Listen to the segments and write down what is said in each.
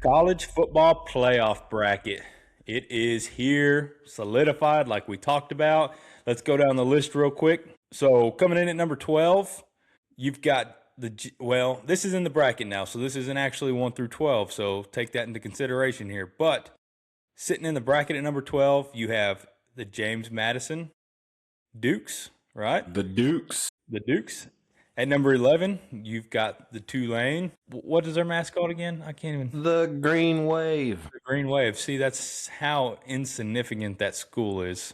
College football playoff bracket. It is here, solidified like we talked about. Let's go down the list real quick. So, coming in at number 12, you've got well, this is in the bracket now, so this isn't actually 1 through 12, so take that into consideration here. But sitting in the bracket at number 12, you have the James Madison Dukes, right? The Dukes. The Dukes. At number 11, you've got the Tulane. What is their mascot again? I can't even. The Green Wave. The Green Wave. See, that's how insignificant that school is.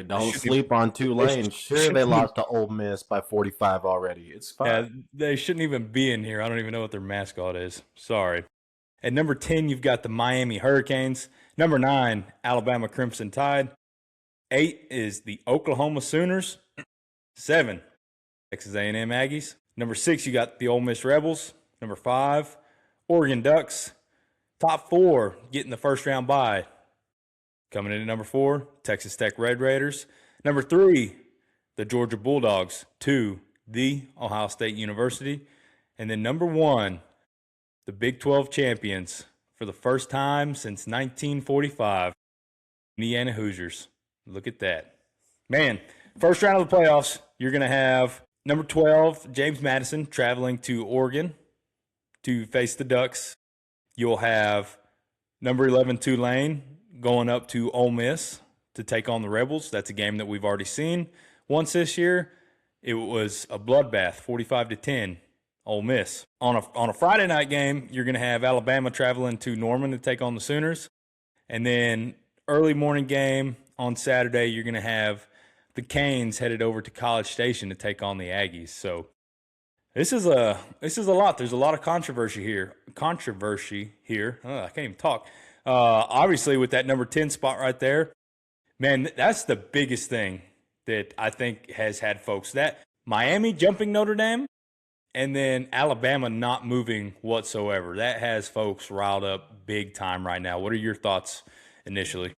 Don't sleep on Tulane. Sure, they lost to Ole Miss by 45 already. It's fine. Yeah, they shouldn't even be in here. I don't even know what their mascot is. Sorry. At number 10, you've got the Miami Hurricanes. Number 9, Alabama Crimson Tide. 8 is the Oklahoma Sooners. 7, Texas A&M Aggies. Number 6, you got the Ole Miss Rebels. Number 5, Oregon Ducks. Top 4 getting the first round bye. Coming in at number 4, Texas Tech Red Raiders. Number 3, the Georgia Bulldogs. 2, the Ohio State University. And then number 1, the Big 12 champions for the first time since 1945, Indiana Hoosiers. Look at that. Man, first round of the playoffs, you're going to have number 12, James Madison, traveling to Oregon to face the Ducks. You'll have number 11, Tulane, going up to Ole Miss to take on the Rebels. That's a game that we've already seen once this year. It was a bloodbath, 45-10, Ole Miss. On a Friday night game, you're going to have Alabama traveling to Norman to take on the Sooners. And then early morning game on Saturday, you're going to have the Canes headed over to College Station to take on the Aggies. So this is a lot. There's a lot of controversy here. I can't even talk. Obviously, with that number 10 spot right there, man, that's the biggest thing that I think has had folks. That Miami jumping Notre Dame and then Alabama not moving whatsoever. That has folks riled up big time right now. What are your thoughts initially?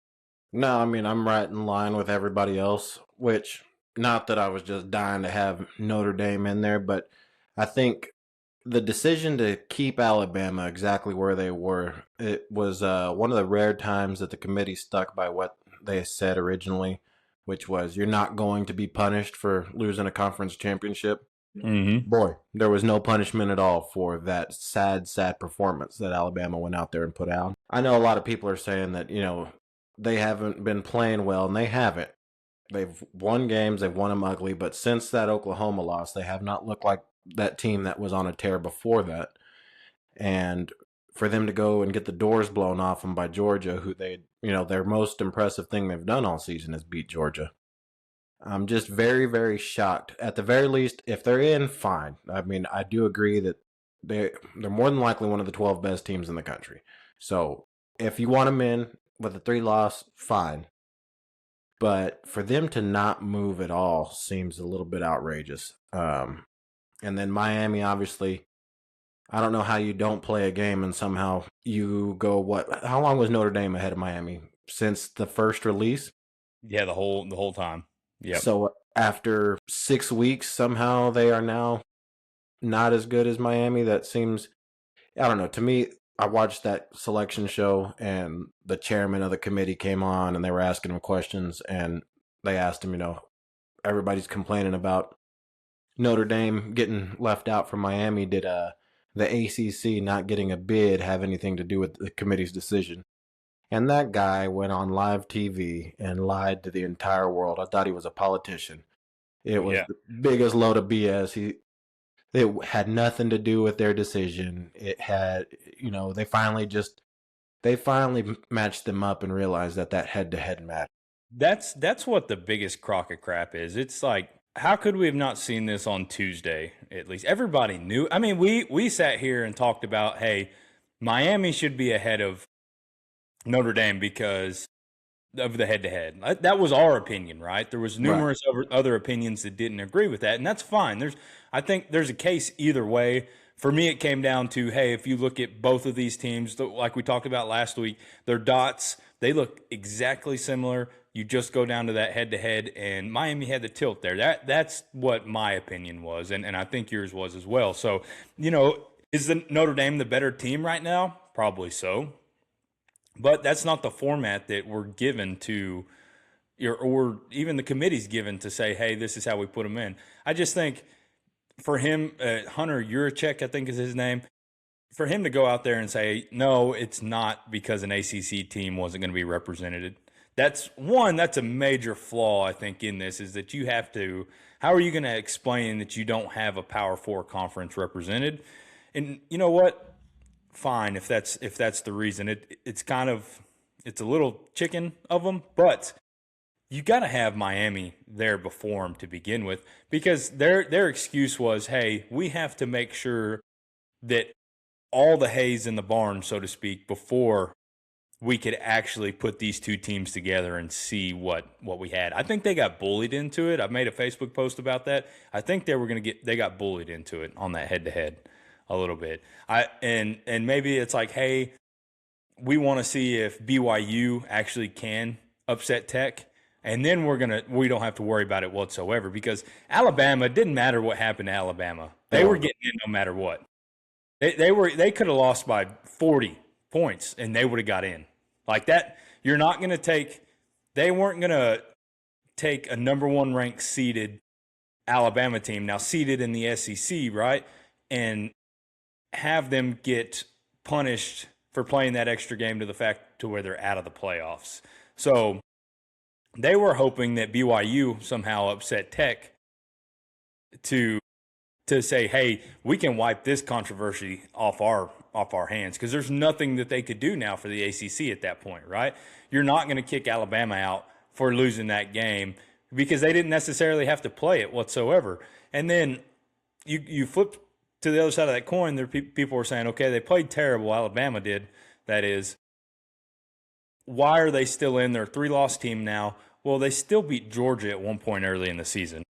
No, I mean, I'm right in line with everybody else, which, not that I was just dying to have Notre Dame in there, but I think the decision to keep Alabama exactly where they were, it was one of the rare times that the committee stuck by what they said originally, which was you're not going to be punished for losing a conference championship. Mm-hmm. Boy, there was no punishment at all for that sad performance that Alabama went out there and put out. I know a lot of people are saying that, they haven't been playing well, and they haven't. They've won games, they've won them ugly, but since that Oklahoma loss, they have not looked like that team that was on a tear before that. And for them to go and get the doors blown off them by Georgia, who their most impressive thing they've done all season is beat Georgia. I'm just very, very shocked. At the very least, if they're in, fine. I mean, I do agree that they're more than likely one of the 12 best teams in the country. So if you want them in with a 3-loss, fine. But for them to not move at all seems a little bit outrageous. And then Miami, obviously, I don't know how you don't play a game and somehow you go, how long was Notre Dame ahead of Miami? Since the first release? Yeah, the whole time. Yeah. So after 6 weeks, somehow they are now not as good as Miami. That seems, I don't know. To me, I watched that selection show and the chairman of the committee came on and they were asking him questions and they asked him, everybody's complaining about Notre Dame getting left out from Miami. Did the ACC not getting a bid have anything to do with the committee's decision? And that guy went on live TV and lied to the entire world. I thought he was a politician. It was the biggest load of BS. It had nothing to do with their decision. It had, they finally matched them up and realized that head-to-head match. That's what the biggest crock of crap is. It's like, how could we have not seen this on Tuesday? At least everybody knew. I mean, we sat here and talked about, hey, Miami should be ahead of Notre Dame because of the head-to-head. That was our opinion, right? There was numerous other opinions that didn't agree with that, and that's fine. I think there's a case either way. For me, it came down to, hey, if you look at both of these teams, like we talked about last week, their dots, they look exactly similar. You just go down to that head-to-head, and Miami had the tilt there. That's what my opinion was, and I think yours was as well. So, is the Notre Dame the better team right now? Probably so. But that's not the format that we're given to, or even the committee's given to say, hey, this is how we put them in. I just think for him, Hunter Yurachek, I think is his name, for him to go out there and say, no, it's not because an ACC team wasn't going to be represented. That's a major flaw, I think, in this, is that you have to, how are you going to explain that you don't have a Power Four conference represented? And you know what? Fine, if that's the reason. It's a little chicken of them, but you got to have Miami there before them to begin with, because their excuse was, hey, we have to make sure that all the hay's in the barn, so to speak, before we could actually put these two teams together and see what we had. I think they got bullied into it. I made a Facebook post about that. I think they got bullied into it on that head to head a little bit. And maybe it's like, hey, we want to see if BYU actually can upset Tech, and then we don't have to worry about it whatsoever, because Alabama, it didn't matter what happened to Alabama. They were getting in no matter what. They could have lost by 40 points and they would have got in. Like that, you're not going to take – they weren't going to take a number one ranked seeded Alabama team, now seeded in the SEC, right, and have them get punished for playing that extra game to the fact to where they're out of the playoffs. So they were hoping that BYU somehow upset Tech to say, hey, we can wipe this controversy off our hands, because there's nothing that they could do now for the ACC at that point, right? You're not going to kick Alabama out for losing that game because they didn't necessarily have to play it whatsoever. And then you flip to the other side of that coin, there people were saying, okay, they played terrible, Alabama did, that is. Why are they still in their 3-loss team now? Well, they still beat Georgia at one point early in the season.